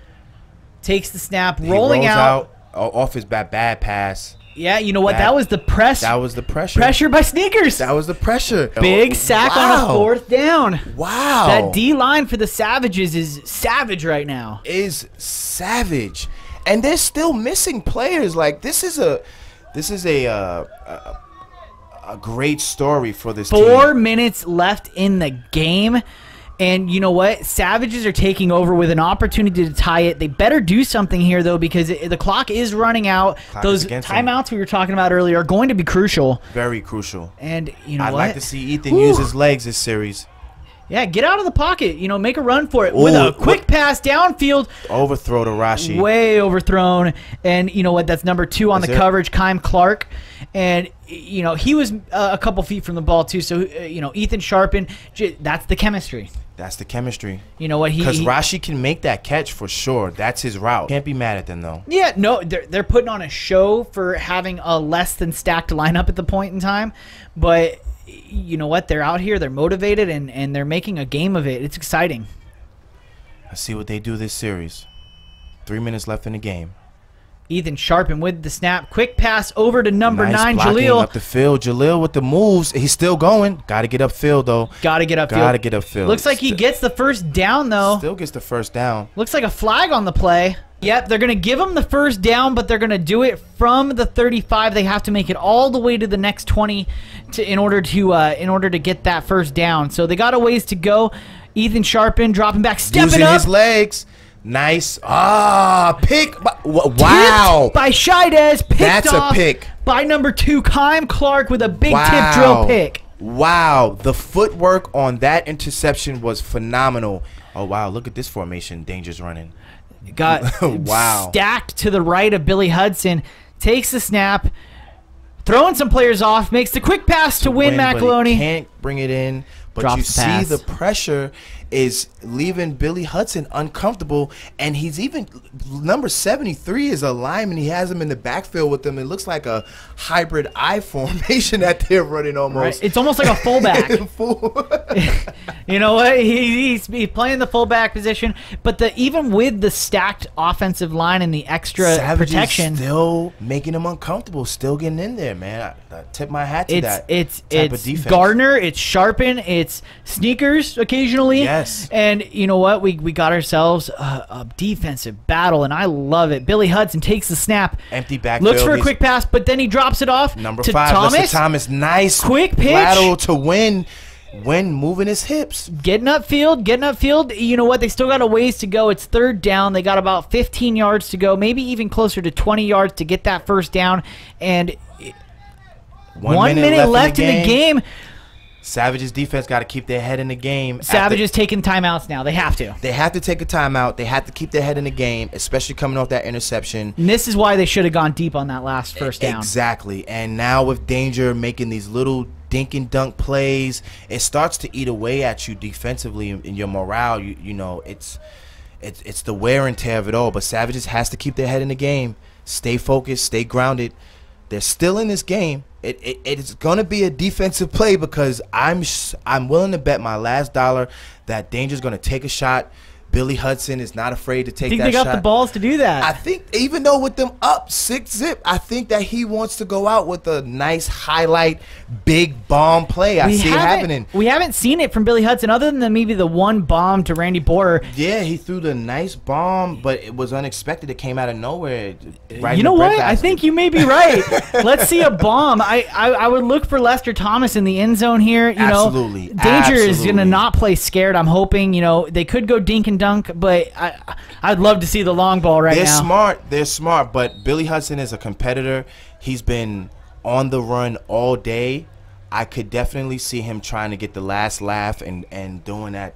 takes the snap, rolling out off his bad pass. Yeah, you know what? That was the press. That was the pressure. Pressure by Sneakers. That was the pressure. Big sack on a 4th down. Wow. That D-line for the Savages is savage right now. Is savage. And they're still missing players. Like, this is a great story for this team. 4 minutes left in the game. And you know what? Savages are taking over with an opportunity to tie it. They better do something here, though, because the clock is running out. Those timeouts we were talking about earlier are going to be crucial. Very crucial. And you know I'd what? like to see Ethan use his legs this series. Yeah, get out of the pocket. You know, make a run for it with a quick pass downfield. Overthrow to Rashi. Way overthrown. And you know what? That's number 2 on the coverage, Kym Clark. And you know, he was a couple feet from the ball too. So you know, Ethan Sharpen. That's the chemistry. That's the chemistry. You know what? Because Rashi can make that catch for sure. That's his route. Can't be mad at them, though. Yeah, no, they're putting on a show for having a less than stacked lineup at the point in time. But you know what? They're out here. They're motivated, and they're making a game of it. It's exciting. Let's see what they do this series. 3 minutes left in the game. Ethan Sharpen with the snap. Quick pass over to number 9, blocking Jaleel. Up the field. Jaleel with the moves. He's still going. Got to get upfield, though. Got to get upfield. Got to get upfield. Looks like he gets the first down, though. Still gets the first down. Looks like a flag on the play. Yep, they're going to give him the first down, but they're going to do it from the 35. They have to make it all the way to the next 20 in order to get that first down. So they got a ways to go. Ethan Sharpen dropping back, stepping Using up. his legs. Nice. Pick. Wow. Tipped by Shaidez. Picked That's off a pick. By number 2, Kym Clark with a big tip drill pick. Wow. The footwork on that interception was phenomenal. Oh, wow. Look at this formation. Danger's running. Got stacked to the right of Billy Hudson. Takes the snap. Throwing some players off. Makes the quick pass to Win McAloney. Can't bring it in. But Drops you the see pass. the pressure is leaving Billy Hudson uncomfortable, and he's even number 73 is a lineman. He has him in the backfield with him. It looks like a hybrid I formation that they're running almost. Right. It's almost like a fullback. You know what? He's playing the fullback position, but even with the stacked offensive line and the extra protection, still making him uncomfortable, still getting in there, man. I tip my hat to that. It's type of defense. Gardner, it's Sharpen, it's Sneakers occasionally. Yes. And you know what? We got ourselves a defensive battle, and I love it. Billy Hudson takes the snap. Empty backfield. Looks for a quick pass, but then he drops it off Number to 5, Thomas. Lester Thomas. Nice. Quick pitch. Lateral to Win. Win moving his hips. Getting upfield. You know what? They still got a ways to go. It's 3rd down. They got about 15 yards to go, maybe even closer to 20 yards to get that first down. And 1 minute left in the game. Savage's defense got to keep their head in the game. Savage's taking timeouts now. They have to. They have to take a timeout. They have to keep their head in the game, especially coming off that interception. And this is why they should have gone deep on that last first down. Exactly. And now with Danger making these little dink and dunk plays, it starts to eat away at you defensively in your morale. You know, it's the wear and tear of it all. But Savages has to keep their head in the game, stay focused, stay grounded. they're still in this game. It's gonna be a defensive play because I'm willing to bet my last dollar that Danger's gonna take a shot. Billy Hudson is not afraid to take that shot. Think they got the balls to do that? I think even though with them up 6-zip, I think that he wants to go out with a nice highlight, big bomb play. I see it happening. We haven't seen it from Billy Hudson other than maybe the one bomb to Randy Borer. Yeah, he threw the nice bomb, but it was unexpected. It came out of nowhere. Right, you know what? I think you may be right. Let's see a bomb. I would look for Lester Thomas in the end zone here. You Absolutely. know, Danger is going to not play scared. I'm hoping. You know, they could go dink and dunk, but I'd love to see the long ball right now. They're smart, but Billy Hudson is a competitor. He's been on the run all day. I could definitely see him trying to get the last laugh and doing that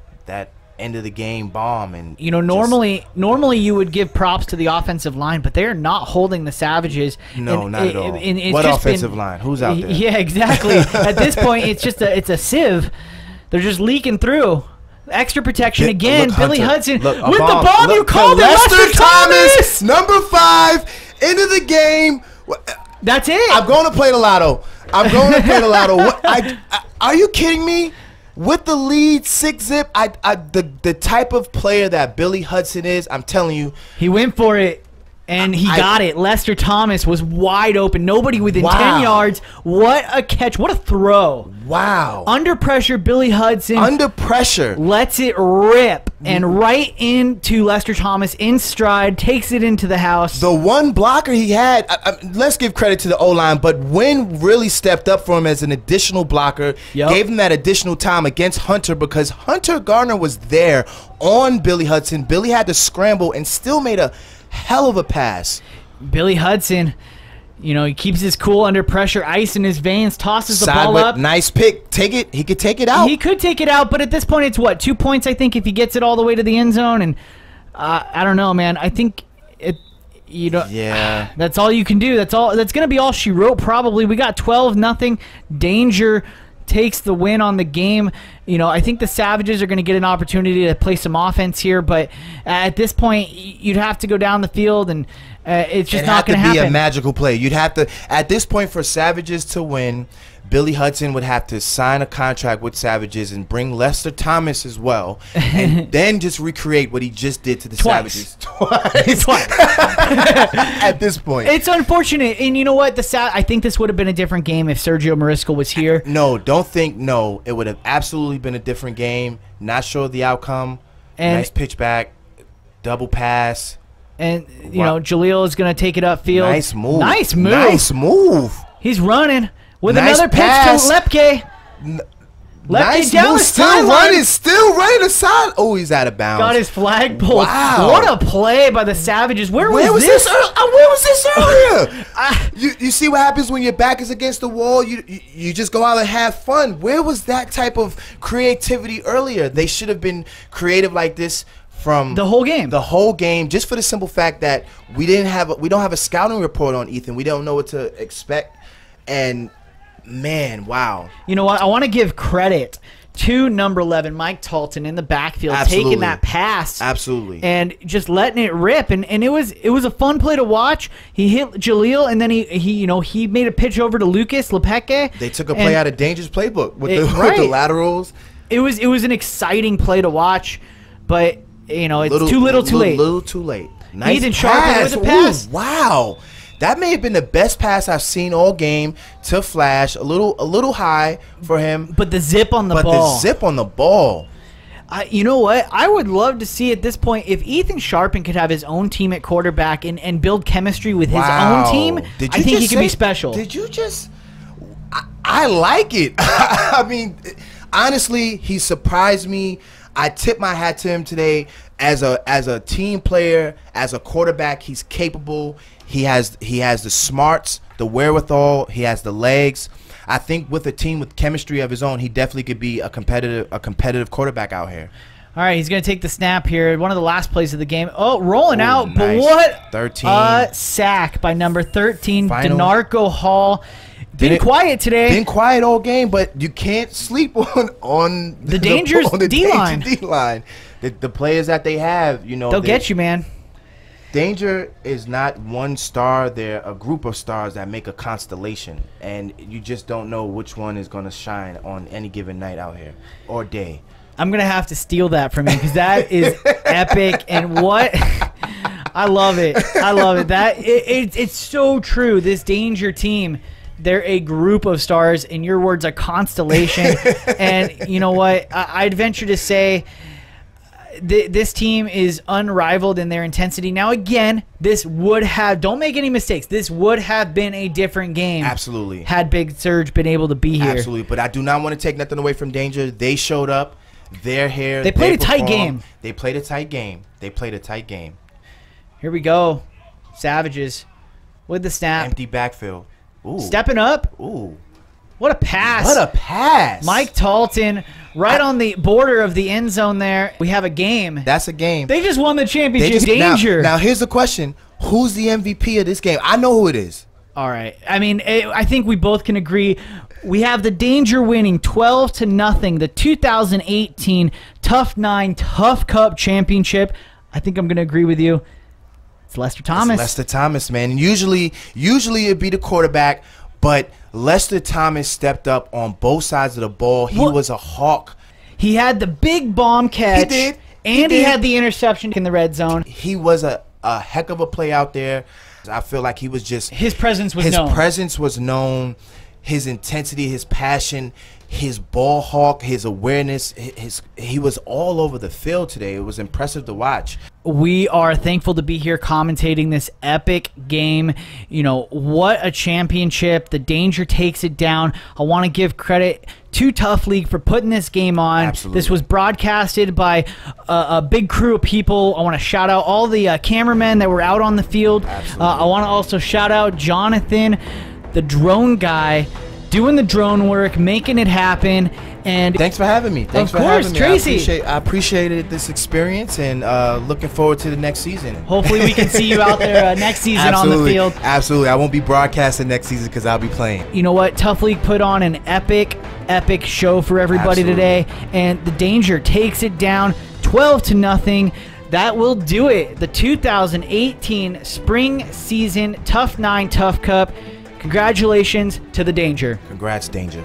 end of the game bomb. And you know, normally you would give props to the offensive line, but they're not holding the Savages. No, not at all. What offensive line? Who's out there? Yeah, exactly. At this point, it's a sieve. They're just leaking through. Extra protection again. Look, Billy Hunter, Hudson look, with the bomb. You called it, Lester Thomas, number 5, into the game. That's it. I'm going to play the lotto. Are you kidding me? With the lead 6-zip, the type of player that Billy Hudson is, I'm telling you, he went for it. And he got it. Lester Thomas was wide open. Nobody within 10 yards. What a catch. What a throw. Wow. Under pressure, Billy Hudson. Under pressure. Lets it rip. And right into Lester Thomas in stride. Takes it into the house. The one blocker he had, let's give credit to the O-line, but Wynn really stepped up for him as an additional blocker. Gave him that additional time against Hunter because Hunter Garner was there on Billy Hudson. Billy had to scramble and still made a hell of a pass. Billy Hudson, you know, he keeps his cool under pressure, ice in his veins, tosses the ball up. Nice pick. Take it. He could take it out. He could take it out, but at this point, it's what, 2 points, I think, if he gets it all the way to the end zone. And I don't know, man. I think yeah, that's all you can do. That's all. That's gonna be all she wrote. Probably. We got 12-0. Danger takes the win on the game. You know, I think the Savages are going to get an opportunity to play some offense here, but at this point, you'd have to go down the field, and it's just not going to happen. It'd have to be a magical play. You'd have to, at this point, for Savages to win, Billy Hudson would have to sign a contract with Savages and bring Lester Thomas as well, and then just recreate what he just did to the Savages. Twice. At this point. It's unfortunate, and you know what? I think this would have been a different game if Sergio Mariscal was here. No, it would have absolutely been a different game. Not sure of the outcome. And nice pitch back, double pass. And, you know, Jaleel is going to take it upfield. Nice move. Nice move. Nice move. He's running. With nice another pass. pitch to Lepke. Nice move. Still running aside. Oh, he's out of bounds. Got his flag pulled. Wow. What a play by the Savages. Where was this earlier? You see what happens when your back is against the wall? You just go out and have fun. Where was that type of creativity earlier? They should have been creative like this from the whole game. The whole game, just for the simple fact that we don't have a scouting report on Ethan. We don't know what to expect. And man, wow. You know what? I want to give credit to number 11, Mike Talton, in the backfield, taking that pass. Absolutely. And just letting it rip. And it was a fun play to watch. He hit Jaleel, and then he made a pitch over to Lucas Lepeke. They took a play out of Danger's playbook with the laterals. It was an exciting play to watch, but you know, it's too little too late. Little too late. Nice Ethan Sharpen with a pass. Ooh, wow. That may have been the best pass I've seen all game to Flash. A little high for him. But the zip on the ball. You know what? I would love to see at this point if Ethan Sharpen could have his own team at quarterback and build chemistry with his own team. I think he could be special. Did you just... I like it. I mean, honestly, he surprised me. I tip my hat to him today as a team player, as a quarterback. He's capable. He has the smarts, the wherewithal. He has the legs. I think with a team with chemistry of his own, he definitely could be a competitive quarterback out here. All right, he's going to take the snap here. One of the last plays of the game. Oh, rolling out. Nice. But what 13. a sack by number 13, DeNarco Hall. Been quiet today. Been quiet all game, but you can't sleep on the Danger's D-line. The players that they have, you know. They'll get you, man. Danger is not one star. They're a group of stars that make a constellation, and you just don't know which one is going to shine on any given night out here or day. I'm going to have to steal that from you because that is epic. And what? I love it. I love it. It's so true. This Danger team, they're a group of stars. In your words, a constellation. And you know what? I'd venture to say this team is unrivaled in their intensity. Now, again, this would have, don't make any mistakes, this would have been a different game. Absolutely. Had Big Surge been able to be here. Absolutely. But I do not want to take nothing away from Danger. They showed up. They're here. They played a tight game. They played a tight game. They played a tight game. Here we go. Savages with the snap. Empty backfield. Ooh. Stepping up. Ooh. What a pass. What a pass. Mike Talton right on the border of the end zone there. We have a game. That's a game. They just won the championship. Danger. Now, here's the question. Who's the MVP of this game? I know who it is. All right. I mean, I think we both can agree. We have the Danger winning 12-0 the 2018 TUFF9 TUFF Cup Championship. I think I'm going to agree with you. It's Lester Thomas. It's Lester Thomas, man. Usually it'd be the quarterback, but Lester Thomas stepped up on both sides of the ball. He was a hawk. He had the big bomb catch. He did. And he had the interception in the red zone. He was a heck of a play out there. I feel like he was just... His presence was known. His presence was known. His intensity, his passion, his ball hawk, his awareness, he was all over the field today. It was impressive to watch. We are thankful to be here commentating this epic game. You know, what a championship. The Danger takes it down. I want to give credit to Tuff League for putting this game on. Absolutely. This was broadcasted by a big crew of people. I want to shout out all the cameramen that were out on the field. I want to also shout out Jonathan, the drone guy, doing the drone work, making it happen. And thanks for having me. Thanks for having me. Tracy. I appreciated this experience, and looking forward to the next season. Hopefully we can see you out there next season on the field. Absolutely. I won't be broadcasting next season because I'll be playing. You know what? Tuff League put on an epic show for everybody today, and the Danger takes it down 12-0. That will do it. The 2018 spring season TUFF9 TUFF Cup. Congratulations to the Danger. Congrats, Danger.